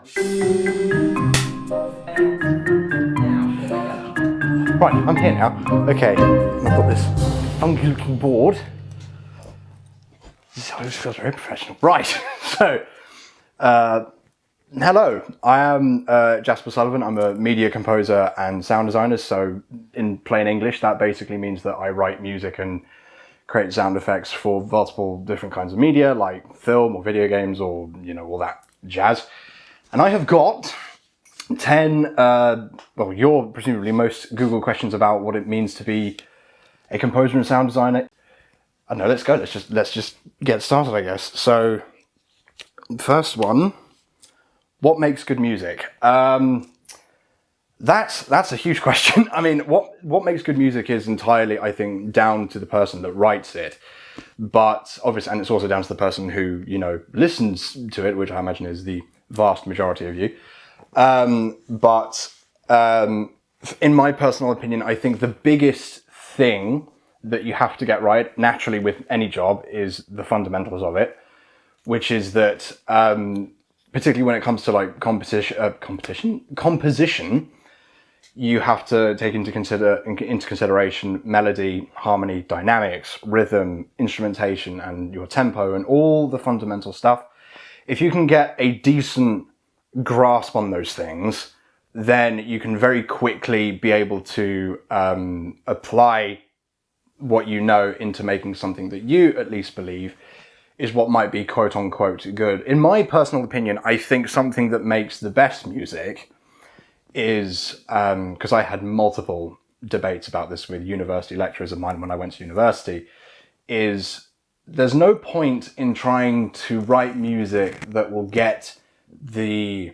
Right, I'm here now. Okay, I've got this funky looking board. This feels very professional. Right, so, hello, I am Jasper Sullivan. I'm a media composer and sound designer, so in plain English, that basically means that I write music and create sound effects for multiple different kinds of media, like film or video games or, all that jazz. And I have got 10, your presumably most Google questions about what it means to be a composer and sound designer. I don't know, let's go. Let's just get started, I guess. So, first one, what makes good music? That's a huge question. I mean, what makes good music is entirely, I think, down to the person that writes it. But obviously, and it's also down to the person who, listens to it, which I imagine is the vast majority of you. But in my personal opinion, I think the biggest thing that you have to get right naturally with any job is the fundamentals of it, which is that, particularly when it comes to like composition, you have to take into consideration melody, harmony, dynamics, rhythm, instrumentation, and your tempo, and all the fundamental stuff. If you can get a decent grasp on those things, then you can very quickly be able to apply what you know into making something that you at least believe is what might be quote unquote good. In my personal opinion, I think something that makes the best music is, because I had multiple debates about this with university lecturers of mine when I went to university, is there's no point in trying to write music that will get the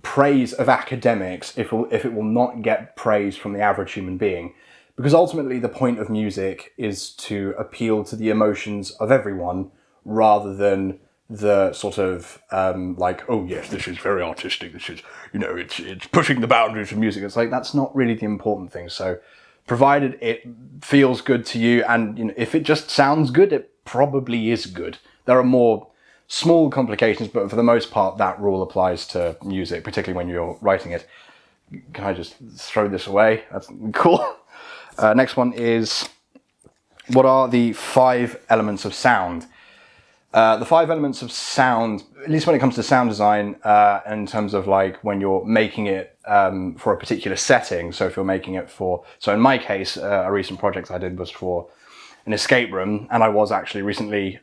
praise of academics if it will not get praise from the average human being. Because ultimately the point of music is to appeal to the emotions of everyone rather than the sort of oh yes, this is very artistic, this is, it's pushing the boundaries of music. It's like, that's not really the important thing. So provided it feels good to you, and if it just sounds good, it probably is good. There are more small complications, but for the most part, that rule applies to music, particularly when you're writing it. Can I just throw this away? That's cool. Next one is, what are the 5 elements of sound? The 5 elements of sound, at least when it comes to sound design, in terms of like when you're making it for a particular setting. So if you're making it so in my case, a recent project I did was for an escape room, and I was actually recently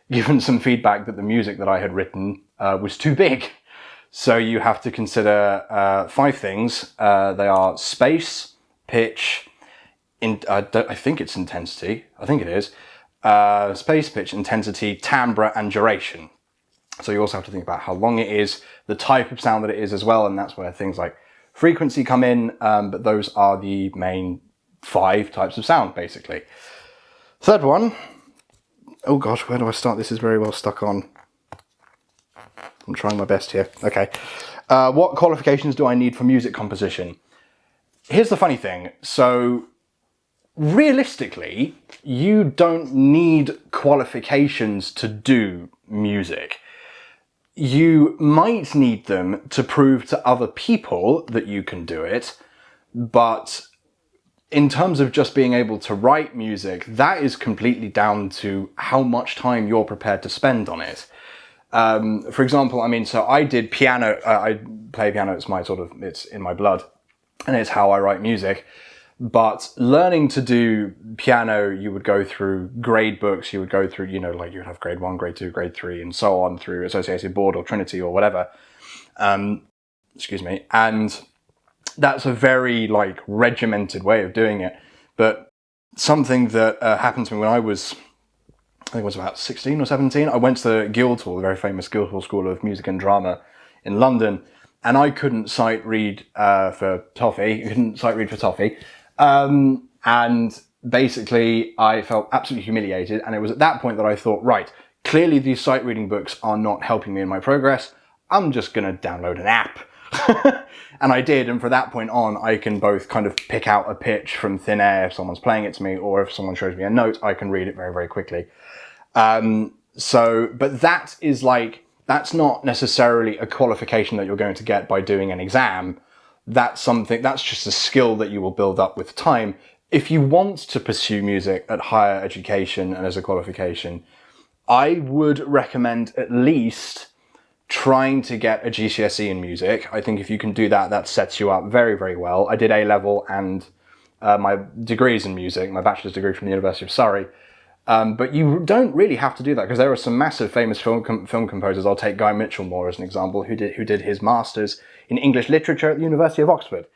given some feedback that the music that I had written was too big. So you have to consider 5 things. They are space, pitch, I think it's intensity. I think it is. Space, pitch, intensity, timbre, and duration. So you also have to think about how long it is, the type of sound that it is as well, and that's where things like frequency come in, but those are the main 5 types of sound, basically. Third one, oh gosh, where do I start? This is very well stuck on. I'm trying my best here. Okay. What qualifications do I need for music composition? Here's the funny thing. So, realistically, you don't need qualifications to do music. You might need them to prove to other people that you can do it, but in terms of just being able to write music, that is completely down to how much time you're prepared to spend on it. For example, so I did piano, I play piano, it's in my blood, and it's how I write music. But learning to do piano, you would go through grade books, you would go through, like you would have grade 1, grade 2, grade 3, and so on through Associated Board or Trinity or whatever. Excuse me. And that's a very regimented way of doing it. But something that happened to me when I think it was about 16 or 17, I went to Guildhall, the very famous Guildhall School of Music and Drama in London, and I couldn't sight read for toffee. And basically I felt absolutely humiliated, and it was at that point that I thought, right, clearly these sight reading books are not helping me in my progress. I'm just going to download an app. And I did, and from that point on, I can both kind of pick out a pitch from thin air if someone's playing it to me, or if someone shows me a note, I can read it very, very quickly. But that is that's not necessarily a qualification that you're going to get by doing an exam. That's just a skill that you will build up with time. If you want to pursue music at higher education and as a qualification, I would recommend at least trying to get a GCSE in music. I think if you can do that, that sets you up very, very well. I did A-level and my degrees in music, my bachelor's degree from the University of Surrey. But you don't really have to do that, because there are some massive famous film composers. I'll take Guy Mitchell as an example, who did his master's in English literature at the University of Oxford.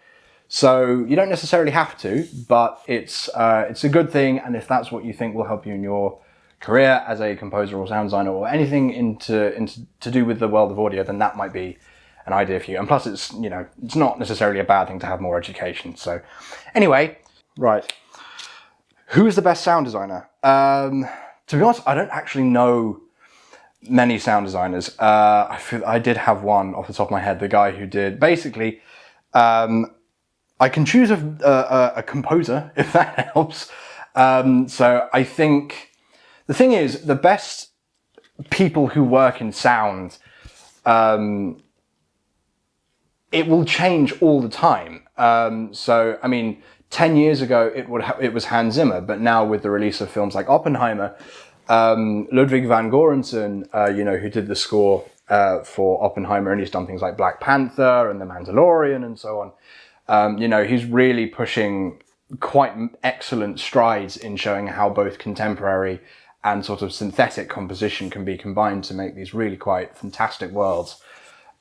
So you don't necessarily have to, but it's a good thing. And if that's what you think will help you in your career as a composer or sound designer or anything to do with the world of audio, then that might be an idea for you. And plus, it's not necessarily a bad thing to have more education. So anyway, right. Who's the best sound designer? To be honest, I don't actually know many sound designers. I did have one off the top of my head, the guy who did, basically, I can choose a composer, if that helps. So I think, the thing is, the best people who work in sound, it will change all the time. So, I mean, 10 years ago, it was Hans Zimmer, but now with the release of films like Oppenheimer, Ludwig van Göransson, who did the score for Oppenheimer, and he's done things like Black Panther and The Mandalorian and so on. He's really pushing quite excellent strides in showing how both contemporary and sort of synthetic composition can be combined to make these really quite fantastic worlds.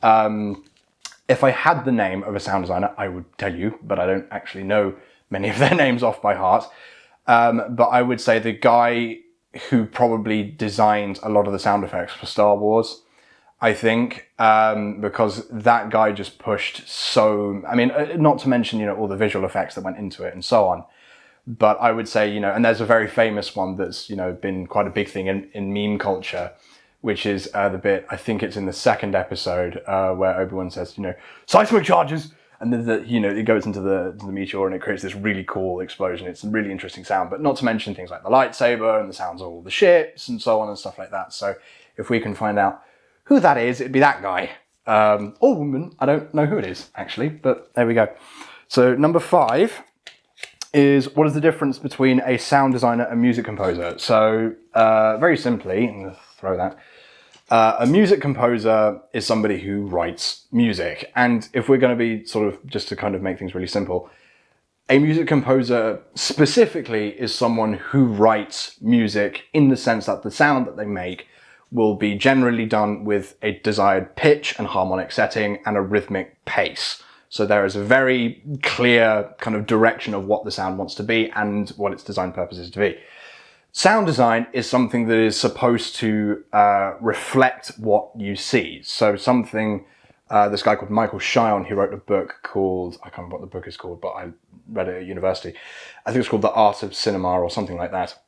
If I had the name of a sound designer, I would tell you, but I don't actually know many of their names off by heart. But I would say the guy who probably designed a lot of the sound effects for Star Wars, I think, because that guy just pushed so, not to mention, all the visual effects that went into it and so on. But I would say, and there's a very famous one that's, been quite a big thing in meme culture, which is the bit, I think it's in the second episode, where Obi-Wan says, seismic charges, and then it goes into the meteor and it creates this really cool explosion. It's a really interesting sound, but not to mention things like the lightsaber and the sounds of all the ships and so on and stuff like that. So if we can find out who that is, it'd be that guy. Or woman, I don't know who it is, actually, but there we go. So number 5 is, what is the difference between a sound designer and music composer? So very simply, I'm going to throw that. A music composer is somebody who writes music. And if we're going to be just to kind of make things really simple, a music composer specifically is someone who writes music in the sense that the sound that they make will be generally done with a desired pitch and harmonic setting and a rhythmic pace. So there is a very clear kind of direction of what the sound wants to be and what its design purpose is to be. Sound design is something that is supposed to reflect what you see. So something, this guy called Michael Shion, he wrote a book called, I can't remember what the book is called, but I read it at university. I think it's called The Art of Cinema or something like that.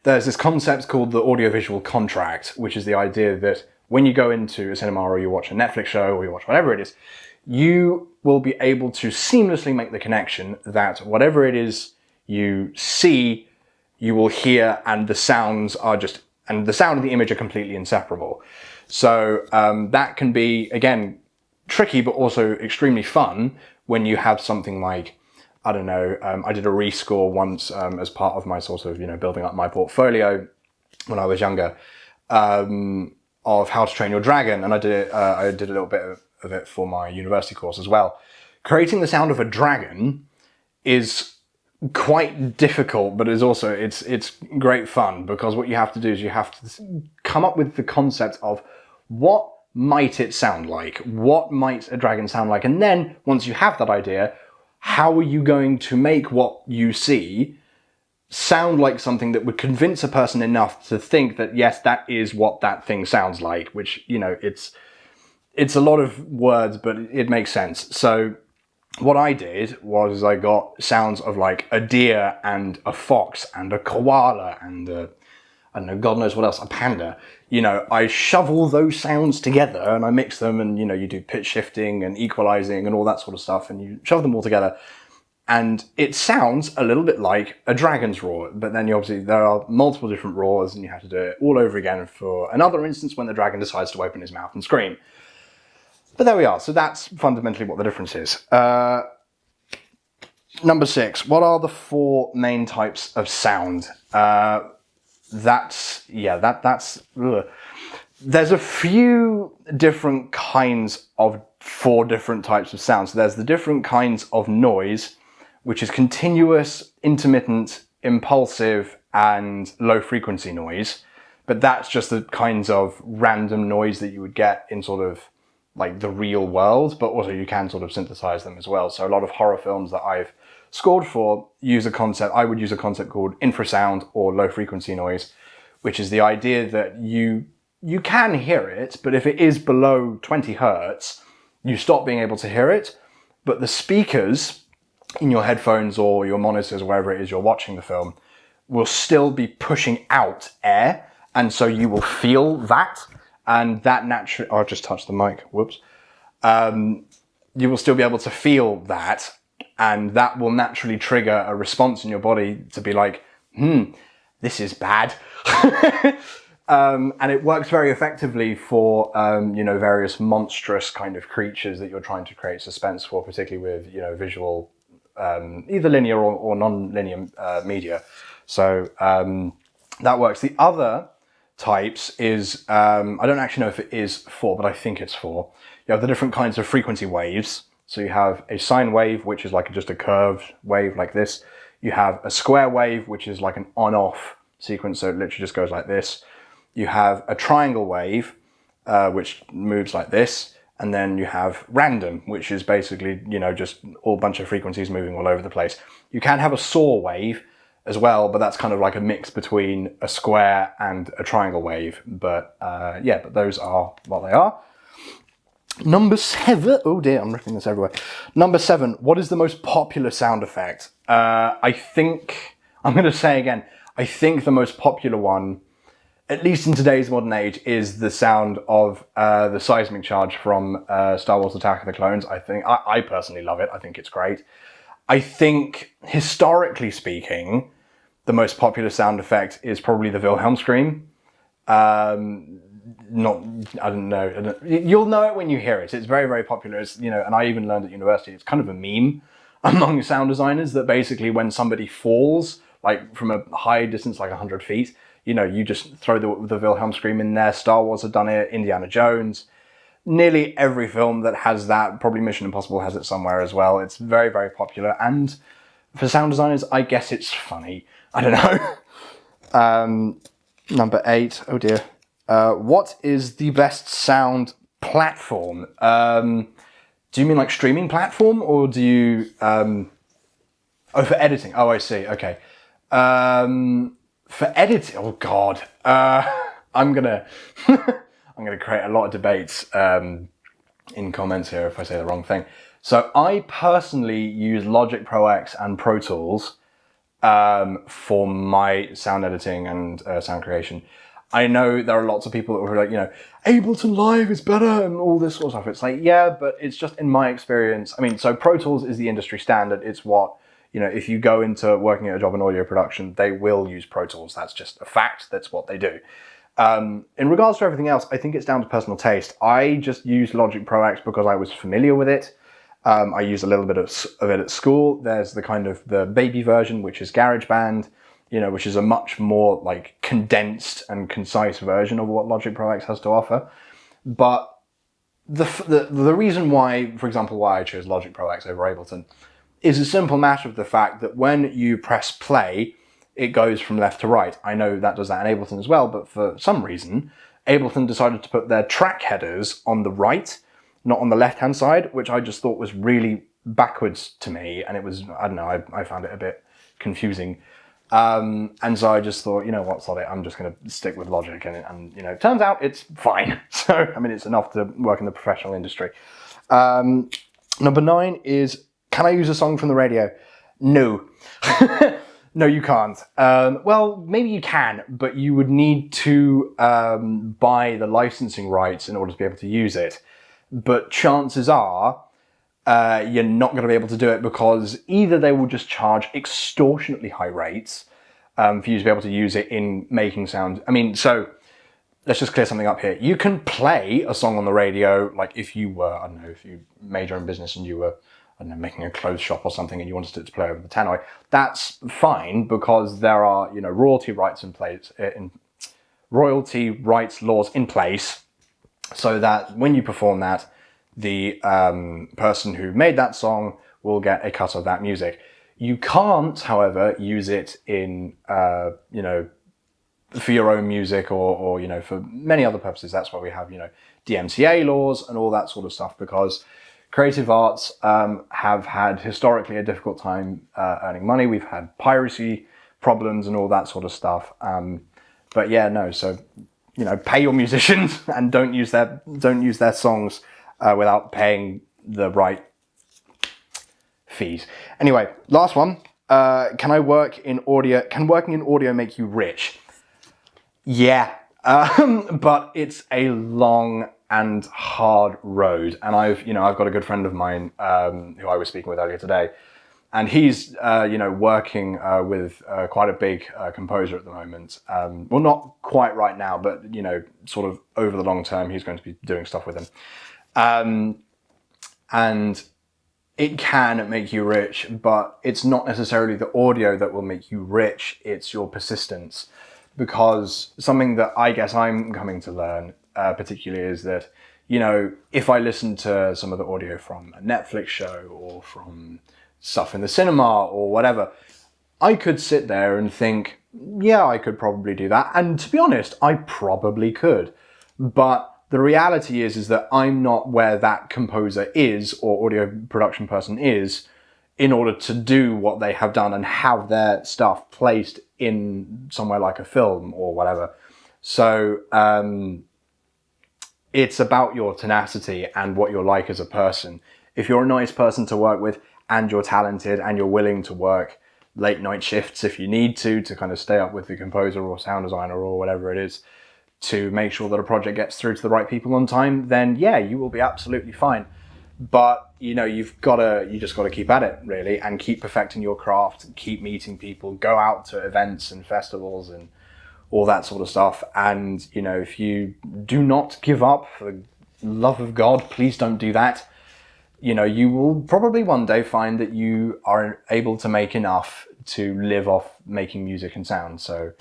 There's this concept called the audiovisual contract, which is the idea that when you go into a cinema or you watch a Netflix show or you watch whatever it is, you will be able to seamlessly make the connection that whatever it is you see, you will hear, and the sounds are and the sound and the image are completely inseparable. So that can be, again, tricky, but also extremely fun when you have something like, I don't know, I did a rescore once as part of my sort of, building up my portfolio when I was younger, of How to Train Your Dragon, and I did a little bit of it for my university course as well. Creating the sound of a dragon is quite difficult, but it's great fun, because what you have to do is you have to come up with the concept of what might it sound like, what might a dragon sound like, and then once you have that idea, how are you going to make what you see sound like something that would convince a person enough to think that yes, that is what that thing sounds like, which, it's a lot of words, but it makes sense. So what I did was I got sounds of like a deer and a fox and a koala and I don't know, God knows what else, a panda. I shovel those sounds together and I mix them, and you do pitch shifting and equalizing and all that sort of stuff, and you shove them all together. And it sounds a little bit like a dragon's roar, but then obviously there are multiple different roars and you have to do it all over again for another instance when the dragon decides to open his mouth and scream. But there we are. So that's fundamentally what the difference is. Number 6. What are the 4 main types of sound? That's. Ugh. There's a few different kinds of 4 different types of sound. So there's the different kinds of noise, which is continuous, intermittent, impulsive, and low frequency noise. But that's just the kinds of random noise that you would get in sort of like the real world, but also you can sort of synthesize them as well. So a lot of horror films that I've scored for use a concept, I would use a concept called infrasound or low frequency noise, which is the idea that you can hear it, but if it is below 20 hertz, you stop being able to hear it, but the speakers in your headphones or your monitors, wherever it is you're watching the film, will still be pushing out air, and so you will feel that, and that naturally... Oh, I just touched the mic, whoops. You will still be able to feel that, and that will naturally trigger a response in your body to be like, this is bad. And it works very effectively for, various monstrous kind of creatures that you're trying to create suspense for, particularly with, visual, either linear or non-linear media. So that works. The other types is, I don't actually know if it is 4, but I think it's 4. You have the different kinds of frequency waves. So you have a sine wave, which is like just a curved wave like this. You have a square wave, which is like an on-off sequence. So it literally just goes like this. You have a triangle wave, which moves like this. And then you have random, which is basically, just a bunch of frequencies moving all over the place. You can have a saw wave as well, but that's kind of like a mix between a square and a triangle wave. But but those are what they are. Number 7, oh dear, I'm ripping this everywhere. Number 7, what is the most popular sound effect? I think the most popular one, at least in today's modern age, is the sound of the seismic charge from Star Wars Attack of the Clones. I personally love it. I think it's great. I think, historically speaking, the most popular sound effect is probably the Wilhelm scream. I don't know. You'll know it when you hear it. It's very, very popular. It's, and I even learned at university, it's kind of a meme among sound designers that basically when somebody falls, like from a high distance, like 100 feet, you just throw the Wilhelm scream in there. Star Wars have done it, Indiana Jones. Nearly every film that has that, probably Mission Impossible has it somewhere as well. It's very, very popular. And for sound designers, I guess it's funny. I don't know. Number 8, oh dear. What is the best sound platform? Do you mean like streaming platform, or do you... for editing. Oh, I see. Okay. For editing, oh God. I'm gonna create a lot of debates in comments here if I say the wrong thing. So I personally use Logic Pro X and Pro Tools for my sound editing and sound creation. I know there are lots of people who are like, Ableton Live is better and all this sort of stuff. It's like, yeah, but it's just in my experience. I mean, so Pro Tools is the industry standard. It's what, if you go into working at a job in audio production, they will use Pro Tools. That's just a fact. That's what they do. In regards to everything else, I think it's down to personal taste. I just use Logic Pro X because I was familiar with it. I used a little bit of it at school. There's the kind of the baby version, which is GarageBand, which is a much more like condensed and concise version of what Logic Pro X has to offer. But the reason why, for example, why I chose Logic Pro X over Ableton is a simple matter of the fact that when you press play, it goes from left to right. I know that does that in Ableton as well, but for some reason, Ableton decided to put their track headers on the right, not on the left-hand side, which I just thought was really backwards to me. And it was, I don't know, I found it a bit confusing. And so I just thought, what, sod it, I'm just going to stick with Logic. And turns out it's fine. So, I mean, it's enough to work in the professional industry. Number 9 is, can I use a song from the radio? No. No, you can't. Well, maybe you can, but you would need to buy the licensing rights in order to be able to use it. But chances are, you're not going to be able to do it because either they will just charge extortionately high rates for you to be able to use it in making sound. I mean, so let's just clear something up here. You can play a song on the radio, like if you were, I don't know, if you made your own business and you were, I don't know, making a clothes shop or something and you wanted it to play over the tannoy, that's fine because there are, you know, royalty rights laws in place so that when you perform that, the person who made that song will get a cut of that music. You can't, however, use it in, you know, for your own music or, you know, for many other purposes. That's why we have, you know, DMCA laws and all that sort of stuff, because creative arts have had historically a difficult time earning money. We've had piracy problems and all that sort of stuff. But yeah, no, so, you know, pay your musicians and don't use their songs without paying the right fees. Anyway, last one. Can working in audio make you rich? Yeah, but it's a long and hard road. And I've got a good friend of mine who I was speaking with earlier today, and he's working with quite a big composer at the moment. Well, not quite right now, but sort of over the long term, he's going to be doing stuff with him. And it can make you rich, but it's not necessarily the audio that will make you rich. It's your persistence. Because something that I guess I'm coming to learn particularly is that, if I listen to some of the audio from a Netflix show or from stuff in the cinema or whatever, I could sit there and think, yeah, I could probably do that. And to be honest, I probably could. But the reality is that I'm not where that composer is or audio production person is in order to do what they have done and have their stuff placed in somewhere like a film or whatever. So it's about your tenacity and what you're like as a person. If you're a nice person to work with and you're talented and you're willing to work late night shifts if you need to kind of stay up with the composer or sound designer or whatever it is to make sure that a project gets through to the right people on time, then yeah, you will be absolutely fine. But you just got to keep at it really and keep perfecting your craft, keep meeting people, go out to events and festivals and all that sort of stuff. And if you do not give up, for the love of God, please don't do that. You will probably one day find that you are able to make enough to live off making music and sound. So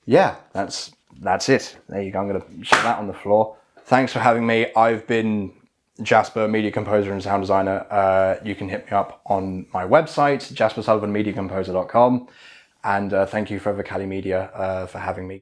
yeah, that's it. There you go. I'm going to shut that on the floor. Thanks for having me. I've been Jasper, media composer and sound designer. You can hit me up on my website, jaspersullivanmediacomposer.com. And thank you, Forever Callie Media, for having me.